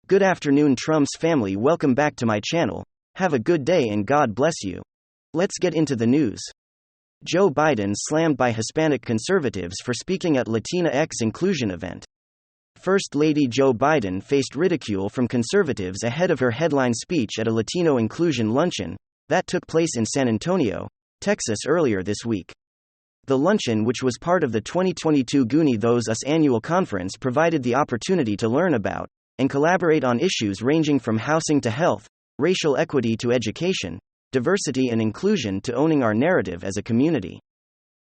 Good afternoon, Trump's family. Welcome back to my channel. Have a good day and God bless you. Let's get into the news. Joe Biden slammed by Hispanic conservatives for speaking at Latina X inclusion event. First Lady Joe Biden faced ridicule from conservatives ahead of her headline speech at a Latino inclusion luncheon that took place in San Antonio, Texas earlier this week. The luncheon, which was part of the 2022 GUNI Those Us annual conference, provided the opportunity to learn about and collaborate on issues ranging from housing to health, racial equity to education, diversity and inclusion to owning our narrative as a community.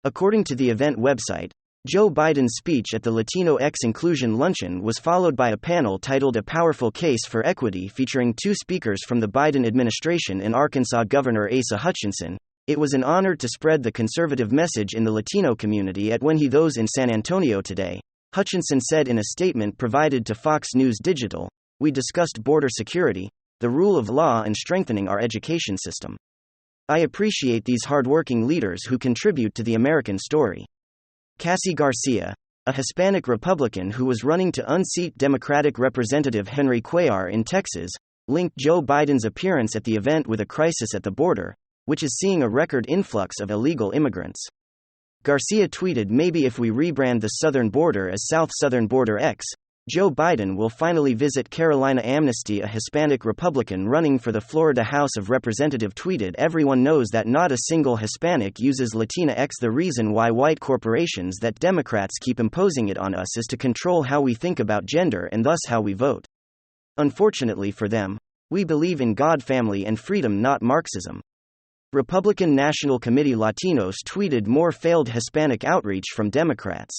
According to the event website, Joe Biden's speech at the Latino X Inclusion Luncheon was followed by a panel titled A Powerful Case for Equity featuring two speakers from the Biden administration and Arkansas Governor Asa Hutchinson. It was an honor to spread the conservative message in the Latino community at When He Those in San Antonio today, Hutchinson said in a statement provided to Fox News Digital. We discussed border security, the rule of law and strengthening our education system. I appreciate these hardworking leaders who contribute to the American story. Cassie Garcia, a Hispanic Republican who was running to unseat Democratic Representative Henry Cuellar in Texas, linked Joe Biden's appearance at the event with a crisis at the border, which is seeing a record influx of illegal immigrants. Garcia tweeted, "Maybe if we rebrand the southern border as South-Southern Border X, Joe Biden will finally visit Carolina." Amnesty, a Hispanic Republican running for the Florida House of Representatives, tweeted, "Everyone knows that not a single Hispanic uses Latina X. The reason why white corporations that Democrats keep imposing it on us is to control how we think about gender and thus how we vote. Unfortunately for them, we believe in God, family and freedom, not Marxism." Republican National Committee Latinos tweeted more failed Hispanic outreach from Democrats.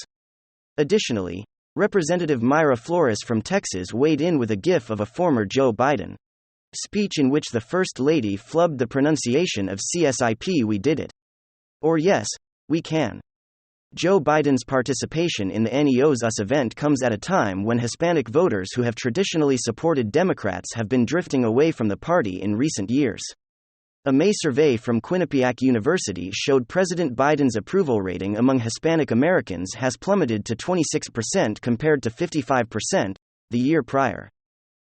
Additionally, Representative Mayra Flores from Texas weighed in with a gif of a former Joe Biden speech in which the First Lady flubbed the pronunciation of CSIP. "We did it." Or "Yes, we can." Joe Biden's participation in the NEO's US event comes at a time when Hispanic voters who have traditionally supported Democrats have been drifting away from the party in recent years. A May survey from Quinnipiac University showed President Biden's approval rating among Hispanic Americans has plummeted to 26% compared to 55% the year prior.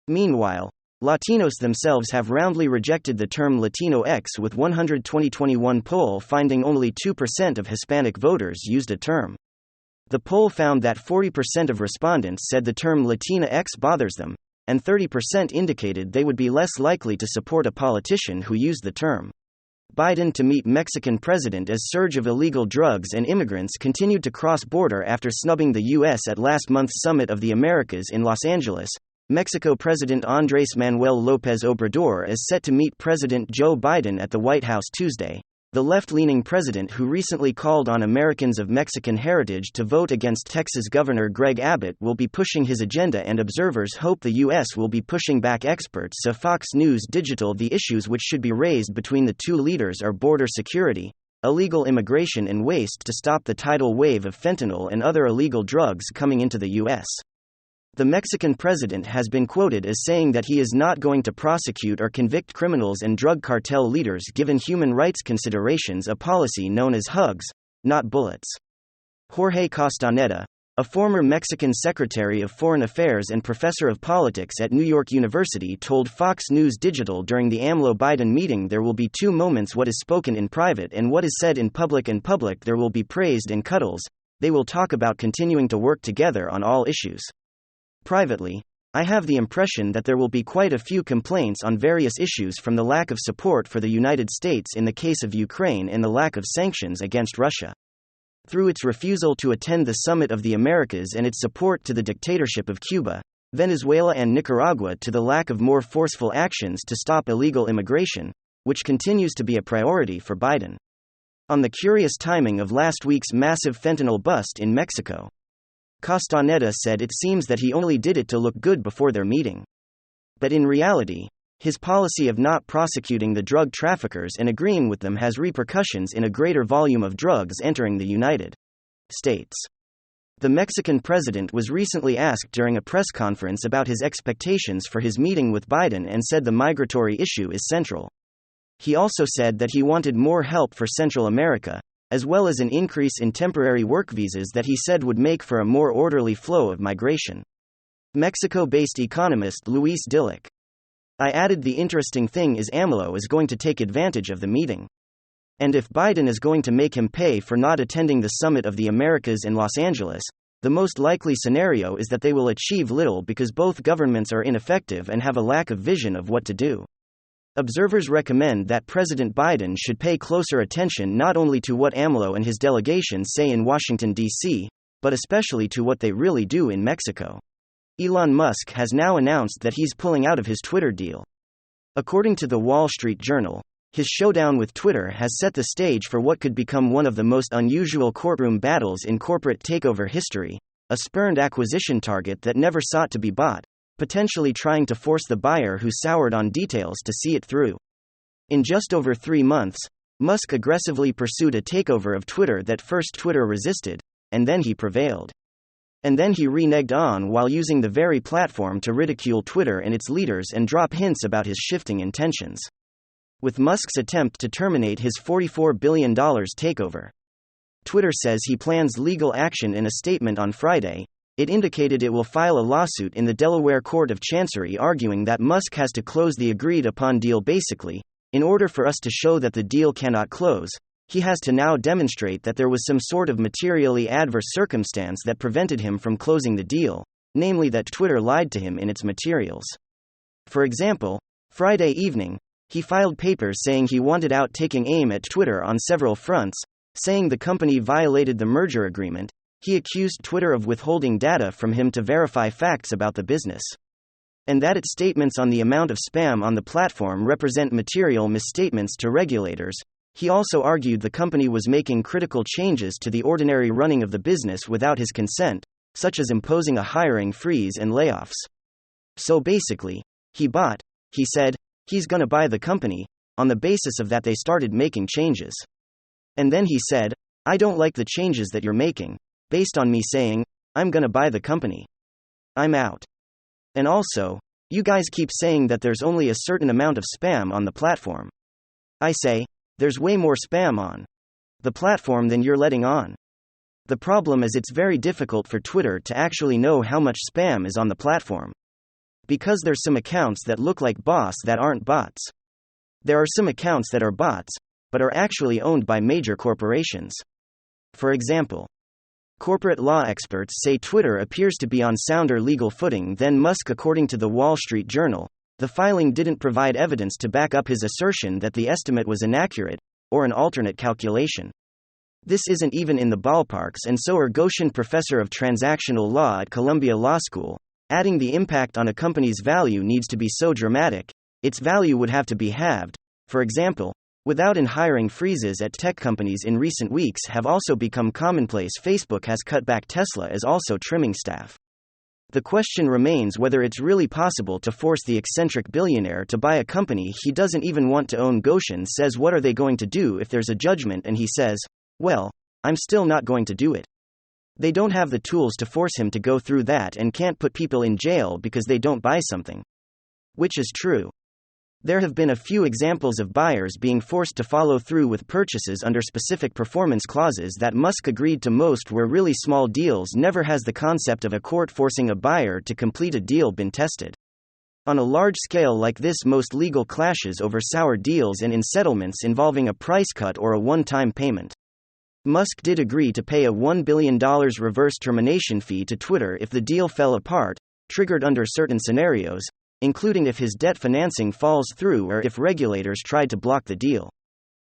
Meanwhile, Latinos themselves have roundly rejected the term Latino X, with 2021 poll finding only 2% of Hispanic voters used a term. The poll found that 40% of respondents said the term Latina X bothers them, and 30% indicated they would be less likely to support a politician who used the term. Biden to meet Mexican president as surge of illegal drugs and immigrants continued to cross border after snubbing the U.S. at last month's Summit of the Americas in Los Angeles. Mexico President Andrés Manuel López Obrador is set to meet President Joe Biden at the White House Tuesday. The left-leaning president, who recently called on Americans of Mexican heritage to vote against Texas Governor Greg Abbott, will be pushing his agenda, and observers hope the U.S. will be pushing back. Experts to Fox News Digital, the issues which should be raised between the two leaders are border security, illegal immigration and waste to stop the tidal wave of fentanyl and other illegal drugs coming into the U.S. The Mexican president has been quoted as saying that he is not going to prosecute or convict criminals and drug cartel leaders given human rights considerations, a policy known as hugs, not bullets. Jorge Castaneda, a former Mexican Secretary of Foreign Affairs and professor of politics at New York University, told Fox News Digital during the AMLO-Biden meeting, "There will be two moments: what is spoken in private and what is said in public. In public there will be praised and cuddles. They will talk about continuing to work together on all issues. Privately, I have the impression that there will be quite a few complaints on various issues, from the lack of support for the United States in the case of Ukraine and the lack of sanctions against Russia, through its refusal to attend the Summit of the Americas and its support to the dictatorship of Cuba, Venezuela and Nicaragua, to the lack of more forceful actions to stop illegal immigration, which continues to be a priority for Biden." On the curious timing of last week's massive fentanyl bust in Mexico, Castaneda said it seems that he only did it to look good before their meeting. But in reality, his policy of not prosecuting the drug traffickers and agreeing with them has repercussions in a greater volume of drugs entering the United States. The Mexican president was recently asked during a press conference about his expectations for his meeting with Biden and said the migratory issue is central. He also said that he wanted more help for Central America, as well as an increase in temporary work visas that he said would make for a more orderly flow of migration. Mexico-based economist Luis Dillich. I added the interesting thing is AMLO is going to take advantage of the meeting. And if Biden is going to make him pay for not attending the Summit of the Americas in Los Angeles, the most likely scenario is that they will achieve little because both governments are ineffective and have a lack of vision of what to do. Observers recommend that President Biden should pay closer attention not only to what AMLO and his delegation say in Washington, D.C., but especially to what they really do in Mexico. Elon Musk has now announced that he's pulling out of his Twitter deal. According to the Wall Street Journal, his showdown with Twitter has set the stage for what could become one of the most unusual courtroom battles in corporate takeover history, a spurned acquisition target that never sought to be bought, potentially trying to force the buyer who soured on details to see it through. In just over 3 months, Musk aggressively pursued a takeover of Twitter that first Twitter resisted, and then he prevailed. And then he reneged on while using the very platform to ridicule Twitter and its leaders and drop hints about his shifting intentions. With Musk's attempt to terminate his $44 billion takeover, Twitter says he plans legal action. In a statement on Friday, it indicated it will file a lawsuit in the Delaware Court of Chancery arguing that Musk has to close the agreed-upon deal. Basically, in order for us to show that the deal cannot close, he has to now demonstrate that there was some sort of materially adverse circumstance that prevented him from closing the deal, namely that Twitter lied to him in its materials. For example, Friday evening, he filed papers saying he wanted out, taking aim at Twitter on several fronts, saying the company violated the merger agreement. He accused Twitter of withholding data from him to verify facts about the business, and that its statements on the amount of spam on the platform represent material misstatements to regulators. He also argued the company was making critical changes to the ordinary running of the business without his consent, such as imposing a hiring freeze and layoffs. So basically, he said, he's gonna buy the company, on the basis of that they started making changes. And then he said, I don't like the changes that you're making, based on me saying, I'm gonna buy the company. I'm out. And also, you guys keep saying that there's only a certain amount of spam on the platform. I say, there's way more spam on the platform than you're letting on. The problem is it's very difficult for Twitter to actually know how much spam is on the platform. Because there's some accounts that look like bots that aren't bots. There are some accounts that are bots, but are actually owned by major corporations. For example, corporate law experts say Twitter appears to be on sounder legal footing than Musk. According to the Wall Street Journal, the filing didn't provide evidence to back up his assertion that the estimate was inaccurate, or an alternate calculation. This isn't even in the ballparks, and so Goshen, professor of transactional law at Columbia Law School, adding the impact on a company's value needs to be so dramatic, its value would have to be halved. For example, without hiring freezes at tech companies in recent weeks have also become commonplace. Facebook has cut back Tesla as also trimming staff. The question remains whether it's really possible to force the eccentric billionaire to buy a company he doesn't even want to own. Goshen says, what are they going to do if there's a judgment? And he says, well, I'm still not going to do it. They don't have the tools to force him to go through that and can't put people in jail because they don't buy something. Which is true. There have been a few examples of buyers being forced to follow through with purchases under specific performance clauses that Musk agreed to. Most were really small deals. Never has the concept of a court forcing a buyer to complete a deal been tested. On a large scale like this, most legal clashes over sour deals and in settlements involving a price cut or a one-time payment. Musk did agree to pay a $1 billion reverse termination fee to Twitter if the deal fell apart, triggered under certain scenarios, including if his debt financing falls through or if regulators tried to block the deal.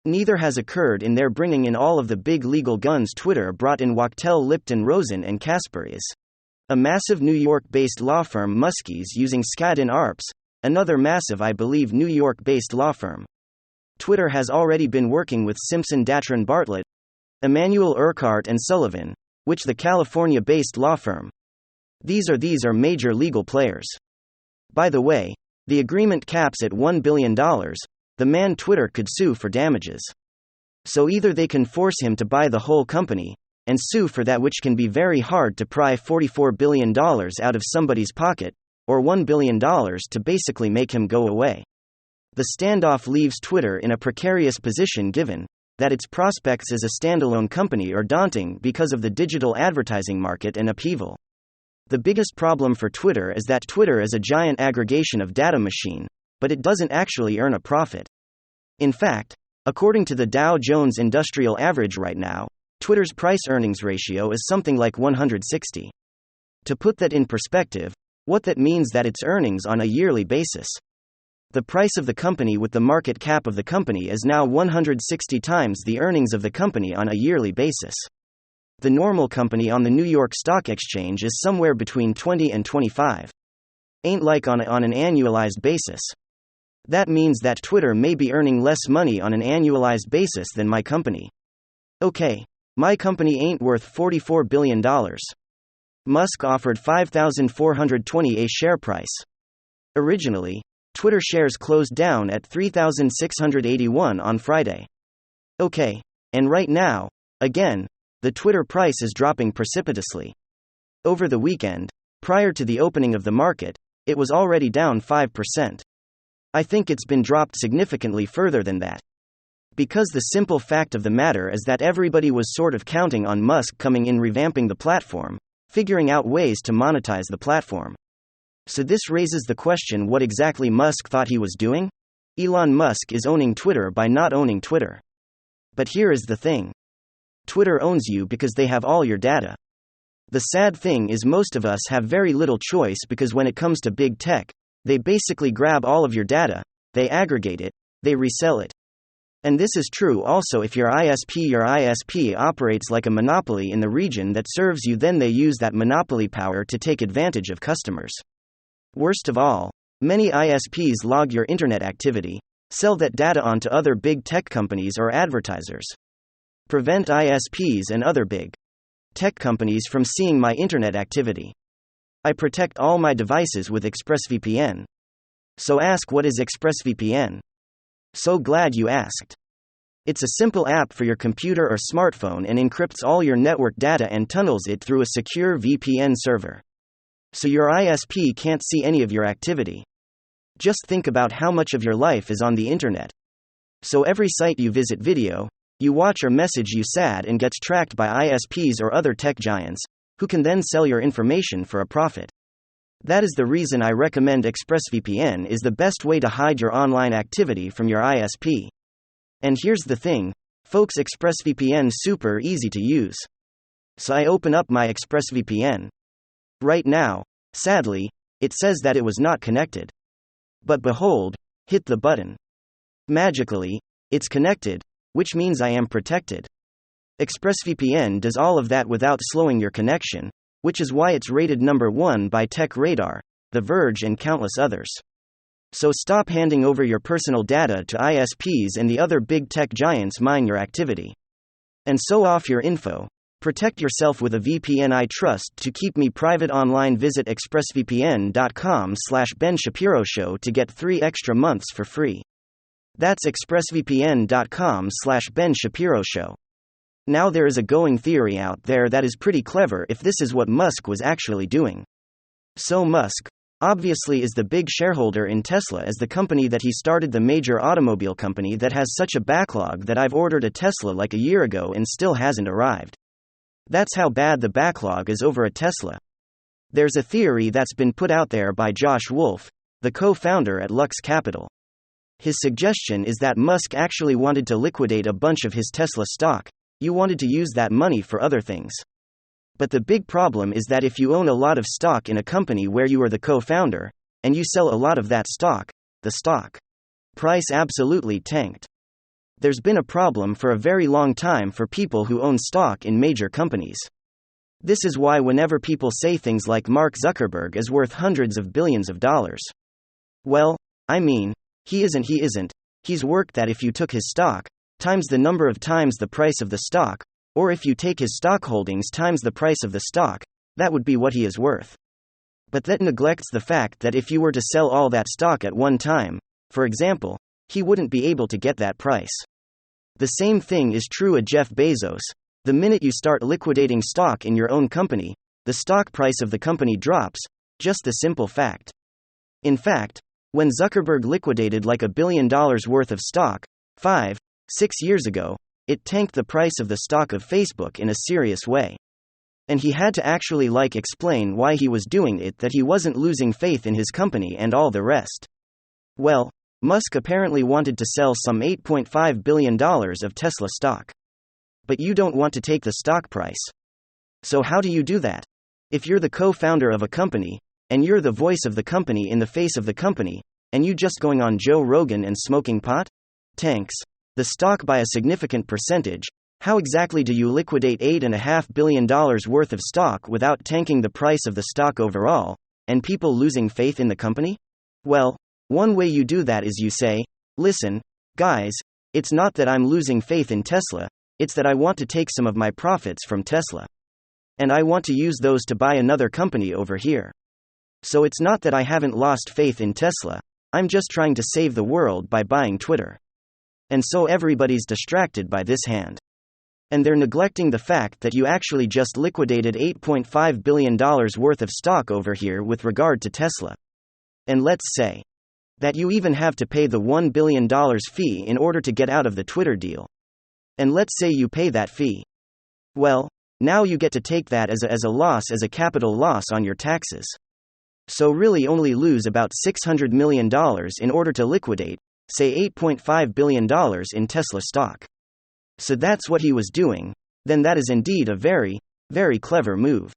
Neither has occurred in their bringing in all of the big legal guns. Twitter brought in Wachtell, Lipton, Rosen and Kasper, a massive New York-based law firm. Muskies using Skadden Arps, another massive, I believe, New York-based law firm. Twitter has already been working with Simpson, Datran, Bartlett, Emanuel Urquhart and Sullivan, which the California-based law firm. These are major legal players. By the way, the agreement caps at $1 billion, the man Twitter could sue for damages. So either they can force him to buy the whole company, and sue for that, which can be very hard to pry $44 billion out of somebody's pocket, or $1 billion to basically make him go away. The standoff leaves Twitter in a precarious position given that its prospects as a standalone company are daunting because of the digital advertising market and upheaval. The biggest problem for Twitter is that Twitter is a giant aggregation of data machine, but it doesn't actually earn a profit. In fact, according to the Dow Jones Industrial Average right now, Twitter's price-earnings ratio is something like 160. To put that in perspective, what that means that its earnings on a yearly basis. The price of the company with the market cap of the company is now 160 times the earnings of the company on a yearly basis. The normal company on the New York Stock Exchange is somewhere between 20 and 25. Ain't like on an annualized basis. That means that Twitter may be earning less money on an annualized basis than my company. Okay, my company ain't worth $44 billion. Musk offered $5,420 a share price. Originally, Twitter shares closed down at $3,681 on Friday. Okay, and right now, again, the Twitter price is dropping precipitously. Over the weekend, prior to the opening of the market, it was already down 5%. I think it's been dropped significantly further than that. Because the simple fact of the matter is that everybody was sort of counting on Musk coming in, revamping the platform, figuring out ways to monetize the platform. So this raises the question, what exactly Musk thought he was doing? Elon Musk is owning Twitter by not owning Twitter. But here is the thing. Twitter owns you because they have all your data. The sad thing is most of us have very little choice because when it comes to big tech, they basically grab all of your data, they aggregate it, they resell it. And this is true also if your ISP operates like a monopoly in the region that serves you, then they use that monopoly power to take advantage of customers. Worst of all, many ISPs log your internet activity, sell that data on to other big tech companies or advertisers. Prevent ISPs and other big tech companies from seeing my internet activity. I protect all my devices with ExpressVPN. So ask, what is ExpressVPN? So glad you asked. It's a simple app for your computer or smartphone and encrypts all your network data and tunnels it through a secure VPN server. So your ISP can't see any of your activity. Just think about how much of your life is on the internet. So every site you visit, video you watch or message you sad and gets tracked by ISPs or other tech giants, who can then sell your information for a profit. That is the reason I recommend ExpressVPN is the best way to hide your online activity from your ISP. And here's the thing, folks, ExpressVPN super easy to use. So I open up my ExpressVPN. Right now, sadly, it says that it was not connected. But behold, hit the button. Magically, it's connected, which means I am protected. ExpressVPN does all of that without slowing your connection, which is why it's rated number 1 by TechRadar, The Verge, and countless others. So stop handing over your personal data to ISPs and the other big tech giants mine your activity. And so off your info. Protect yourself with a VPN I trust to keep me private online. Visit expressvpn.com/Ben Shapiro Show to get 3 extra months for free. That's expressvpn.com/Ben Shapiro Show. Now there is a going theory out there that is pretty clever if this is what Musk was actually doing. So Musk, obviously, is the big shareholder in Tesla as the company that he started, the major automobile company that has such a backlog that I've ordered a Tesla like a year ago and still hasn't arrived. That's how bad the backlog is over a Tesla. There's a theory that's been put out there by Josh Wolf, the co-founder at Lux Capital. His suggestion is that Musk actually wanted to liquidate a bunch of his Tesla stock. You wanted to use that money for other things. But the big problem is that if you own a lot of stock in a company where you are the co-founder, and you sell a lot of that stock, the stock price absolutely tanked. There's been a problem for a very long time for people who own stock in major companies. This is why whenever people say things like Mark Zuckerberg is worth hundreds of billions of dollars. Well, I mean, he isn't. He's worked that if you took his stock, times the number of times the price of the stock, or if you take his stock holdings times the price of the stock, that would be what he is worth. But that neglects the fact that if you were to sell all that stock at one time, for example, he wouldn't be able to get that price. The same thing is true of Jeff Bezos. The minute you start liquidating stock in your own company, the stock price of the company drops, just a simple fact. In fact, when Zuckerberg liquidated like $1 billion worth of stock, 5-6 years ago, it tanked the price of the stock of Facebook in a serious way. And he had to actually explain why he was doing it, that he wasn't losing faith in his company and all the rest. Well, Musk apparently wanted to sell some $8.5 billion of Tesla stock. But you don't want to take the stock price. So how do you do that? If you're the co-founder of a company, and you're the voice of the company in the face of the company, and you just going on Joe Rogan and smoking pot? Tanks the stock by a significant percentage. How exactly do you liquidate $8.5 billion worth of stock without tanking the price of the stock overall, and people losing faith in the company? Well, one way you do that is you say, listen, guys, it's not that I'm losing faith in Tesla, it's that I want to take some of my profits from Tesla. And I want to use those to buy another company over here. So it's not that I haven't lost faith in Tesla, I'm just trying to save the world by buying Twitter. And so everybody's distracted by this hand. And they're neglecting the fact that you actually just liquidated $8.5 billion worth of stock over here with regard to Tesla. And let's say that you even have to pay the $1 billion fee in order to get out of the Twitter deal. And let's say you pay that fee. Well, now you get to take that as a loss, as a capital loss on your taxes. So really only lose about $600 million in order to liquidate, say $8.5 billion in Tesla stock. So that's what he was doing. Then that is indeed a very, very clever move.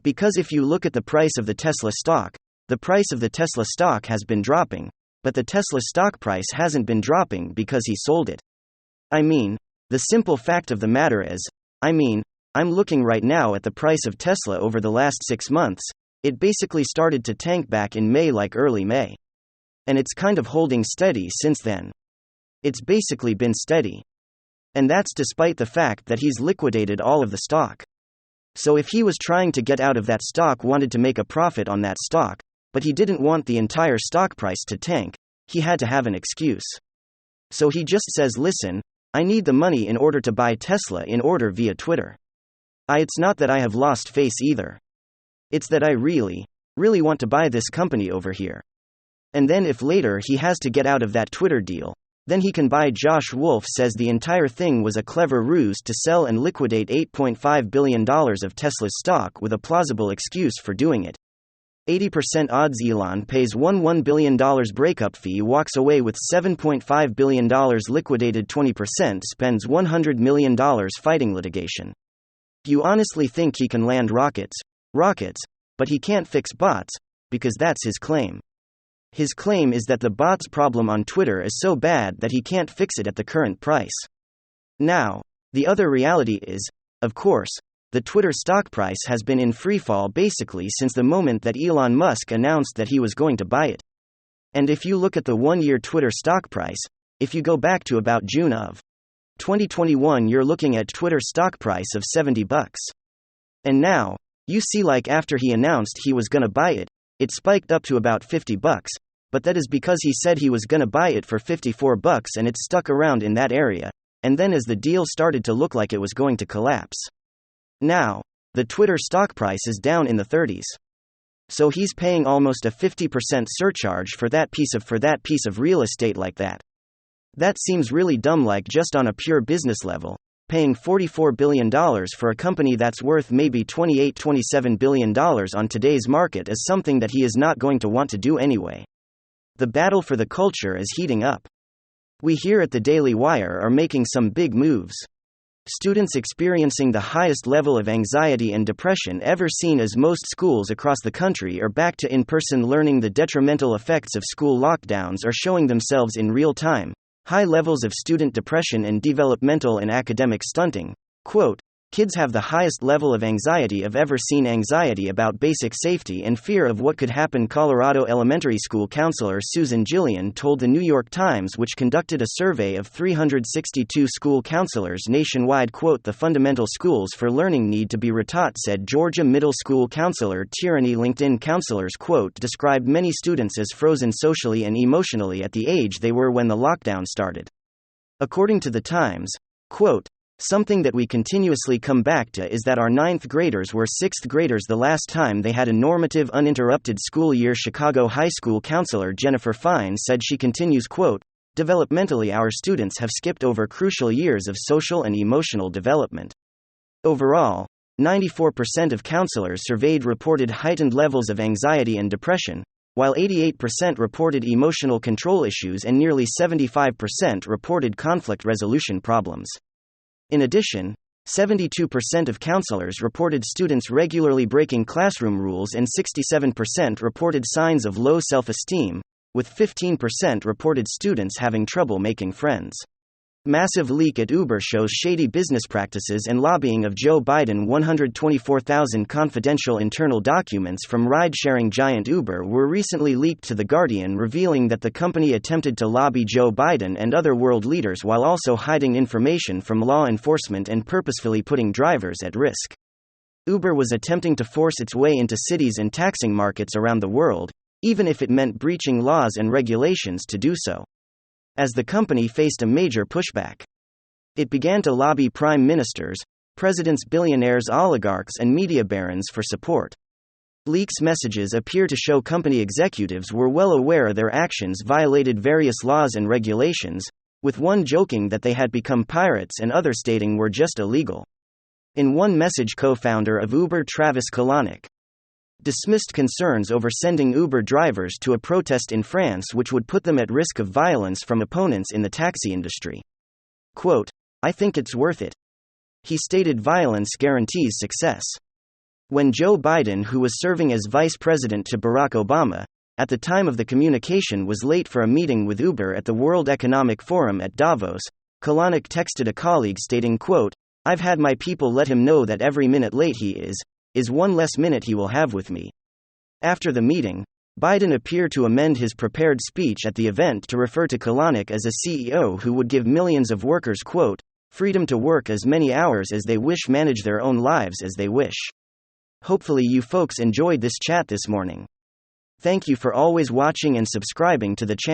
Because if you look at the price of the Tesla stock, the price of the Tesla stock has been dropping, but the Tesla stock price hasn't been dropping because he sold it. I mean, the simple fact of the matter is, I'm looking right now at the price of Tesla over the last 6 months, it basically started to tank back in May, early May. And it's kind of holding steady since then. It's basically been steady. And that's despite the fact that he's liquidated all of the stock. So if he was trying to get out of that stock, wanted to make a profit on that stock, but he didn't want the entire stock price to tank, he had to have an excuse. So he just says, listen, I need the money in order to buy Tesla in order via Twitter. It's not that I have lost faith either. It's that I really, really want to buy this company over here. And then if later he has to get out of that Twitter deal, then he can buy. Josh Wolf says the entire thing was a clever ruse to sell and liquidate $8.5 billion of Tesla's stock with a plausible excuse for doing it. 80% odds Elon pays $1 billion breakup fee, walks away with $7.5 billion liquidated, 20% spends $100 million fighting litigation. You honestly think he can land rockets, but he can't fix bots, because that's his claim. His claim is that the bots problem on Twitter is so bad that he can't fix it at the current price. Now, the other reality is, of course, the Twitter stock price has been in freefall basically since the moment that Elon Musk announced that he was going to buy it. And if you look at the one-year Twitter stock price, if you go back to about June of 2021, you're looking at Twitter stock price of $70. And now, you see, after he announced he was gonna buy it, it spiked up to about $50, but that is because he said he was gonna buy it for $54 and it stuck around in that area, and then as the deal started to look like it was going to collapse. Now, the Twitter stock price is down in the 30s. So he's paying almost a 50% surcharge for that piece of real estate like that. That seems really dumb, just on a pure business level. Paying $44 billion for a company that's worth maybe $27 billion on today's market is something that he is not going to want to do anyway. The battle for the culture is heating up. We here at the Daily Wire are making some big moves. Students experiencing the highest level of anxiety and depression ever seen, as most schools across the country are back to in-person learning. The detrimental effects of school lockdowns are showing themselves in real time. High levels of student depression and developmental and academic stunting. Quote, kids have the highest level of anxiety I've ever seen. Anxiety about basic safety and fear of what could happen. Colorado elementary school counselor Susan Gillian told the New York Times, which conducted a survey of 362 school counselors nationwide, quote, the fundamental schools for learning need to be retaught, said Georgia middle school counselor Tyranny. LinkedIn counselors, quote, described many students as frozen socially and emotionally at the age they were when the lockdown started. According to the Times, quote, something that we continuously come back to is that our 9th graders were 6th graders the last time they had a normative, uninterrupted school year. Chicago high school counselor Jennifer Fine said, she continues, quote, developmentally our students have skipped over crucial years of social and emotional development. Overall, 94% of counselors surveyed reported heightened levels of anxiety and depression, while 88% reported emotional control issues and nearly 75% reported conflict resolution problems. In addition, 72% of counselors reported students regularly breaking classroom rules and 67% reported signs of low self-esteem, with 15% reported students having trouble making friends. Massive leak at Uber shows shady business practices and lobbying of Joe Biden. 124,000 confidential internal documents from ride-sharing giant Uber were recently leaked to The Guardian, revealing that the company attempted to lobby Joe Biden and other world leaders while also hiding information from law enforcement and purposefully putting drivers at risk. Uber was attempting to force its way into cities and taxing markets around the world, even if it meant breaching laws and regulations to do so. As the company faced a major pushback, it began to lobby prime ministers, presidents, billionaires, oligarchs, and media barons for support. Leaks messages appear to show company executives were well aware their actions violated various laws and regulations, with one joking that they had become pirates and others stating were just illegal. In one message, co-founder of Uber Travis Kalanick dismissed concerns over sending Uber drivers to a protest in France which would put them at risk of violence from opponents in the taxi industry. Quote, "I think it's worth it." He stated violence guarantees success. When Joe Biden, who was serving as vice president to Barack Obama, at the time of the communication was late for a meeting with Uber at the World Economic Forum at Davos, Kalanick texted a colleague stating, quote, "I've had my people let him know that every minute late he is one less minute he will have with me." After the meeting, Biden appeared to amend his prepared speech at the event to refer to Kalanick as a CEO who would give millions of workers, quote, "freedom to work as many hours as they wish, manage their own lives as they wish." Hopefully you folks enjoyed this chat this morning. Thank you for always watching and subscribing to the channel.